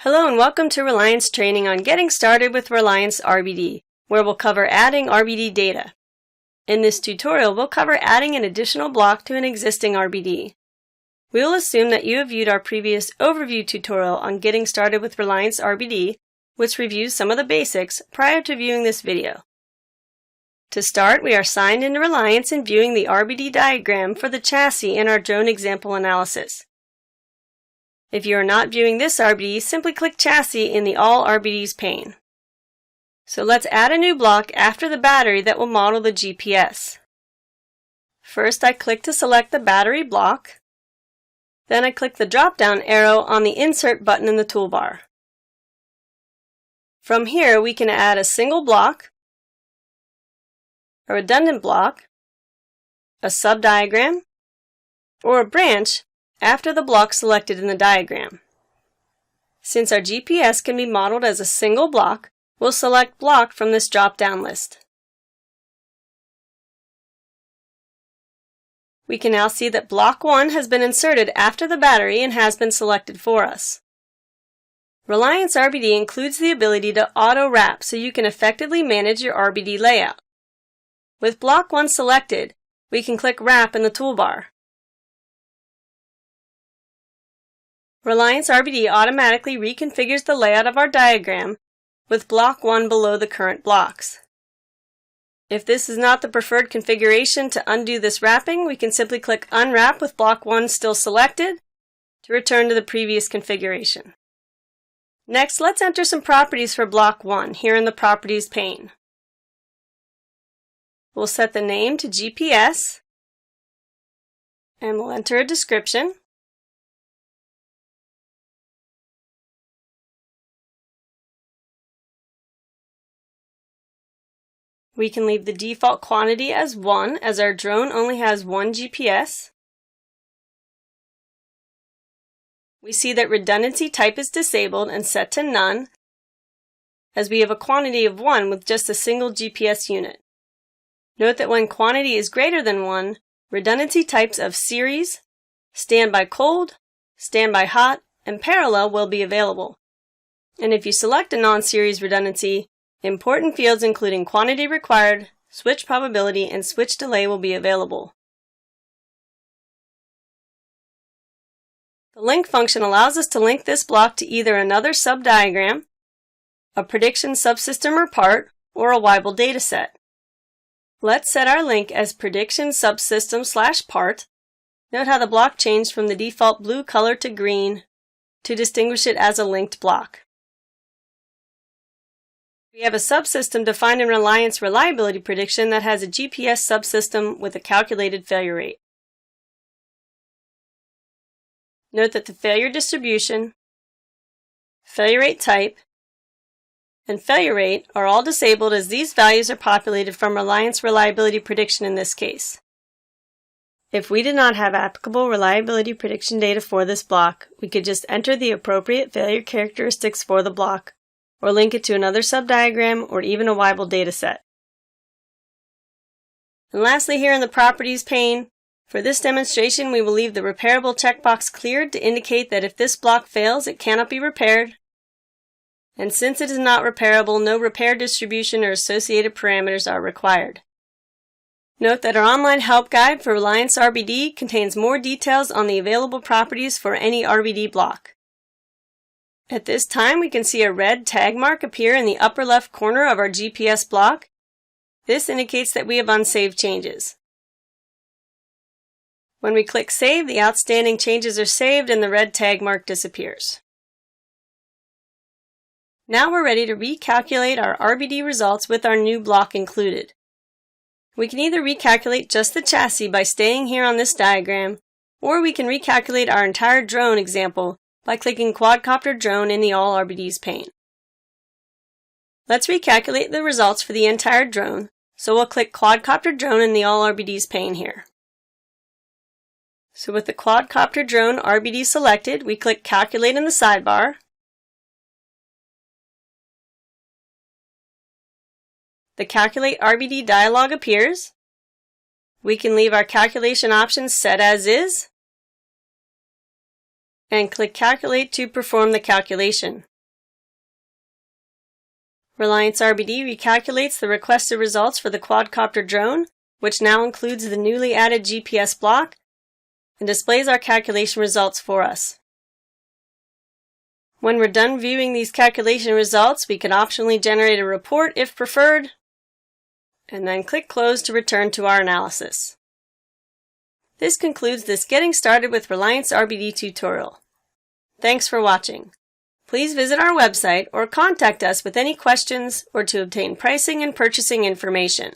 Hello and welcome to Relyence Training on Getting Started with Relyence RBD, where we'll cover adding RBD data. In this tutorial, we'll cover adding an additional block to an existing RBD. We will assume that you have viewed our previous overview tutorial on Getting Started with Relyence RBD, which reviews some of the basics prior to viewing this video. To start, we are signed into Relyence and viewing the RBD diagram for the chassis in our drone example analysis. If you are not viewing this RBD, simply click Chassis in the All RBDs pane. So let's add a new block after the battery that will model the GPS. First, I click to select the battery block. Then I click the drop-down arrow on the Insert button in the toolbar. From here, we can add a single block, a redundant block, a subdiagram, or a branch after the block selected in the diagram. Since our GPS can be modeled as a single block, we'll select Block from this drop-down list. We can now see that Block 1 has been inserted after the battery and has been selected for us. Relyence RBD includes the ability to auto-wrap so you can effectively manage your RBD layout. With Block 1 selected, we can click Wrap in the toolbar. Relyence RBD automatically reconfigures the layout of our diagram with Block 1 below the current blocks. If this is not the preferred configuration to undo this wrapping, we can simply click Unwrap with Block 1 still selected to return to the previous configuration. Next, let's enter some properties for Block 1 here in the Properties pane. We'll set the name to GPS and we'll enter a description. We can leave the default quantity as 1 as our drone only has one GPS. We see that redundancy type is disabled and set to none as we have a quantity of 1 with just a single GPS unit. Note that when quantity is greater than 1, redundancy types of series, standby cold, standby hot, and parallel will be available. And if you select a non-series redundancy, important fields including quantity required, switch probability, and switch delay will be available. The link function allows us to link this block to either another subdiagram, a prediction subsystem or part, or a Weibull dataset. Let's set our link as prediction subsystem/part. Note how the block changed from the default blue color to green to distinguish it as a linked block. We have a subsystem defined in Relyence Reliability Prediction that has a GPS subsystem with a calculated failure rate. Note that the failure distribution, failure rate type, and failure rate are all disabled as these values are populated from Relyence Reliability Prediction in this case. If we did not have applicable reliability prediction data for this block, we could just enter the appropriate failure characteristics for the block, or link it to another subdiagram or even a Weibull dataset. And lastly, here in the Properties pane, for this demonstration we will leave the Repairable checkbox cleared to indicate that if this block fails, it cannot be repaired. And since it is not repairable, no repair distribution or associated parameters are required. Note that our online help guide for Relyence RBD contains more details on the available properties for any RBD block. At this time, we can see a red tag mark appear in the upper left corner of our GPS block. This indicates that we have unsaved changes. When we click Save, the outstanding changes are saved and the red tag mark disappears. Now we're ready to recalculate our RBD results with our new block included. We can either recalculate just the chassis by staying here on this diagram, or we can recalculate our entire drone example by clicking Quadcopter Drone in the All RBDs pane. Let's recalculate the results for the entire drone, so we'll click Quadcopter Drone in the All RBDs pane here. So with the Quadcopter Drone RBD selected, we click Calculate in the sidebar. The Calculate RBD dialog appears. We can leave our calculation options set as is, and click Calculate to perform the calculation. Relyence RBD recalculates the requested results for the quadcopter drone, which now includes the newly added GPS block, and displays our calculation results for us. When we're done viewing these calculation results, we can optionally generate a report if preferred, and then click Close to return to our analysis. This concludes this Getting Started with Relyence RBD tutorial. Thanks for watching. Please visit our website or contact us with any questions or to obtain pricing and purchasing information.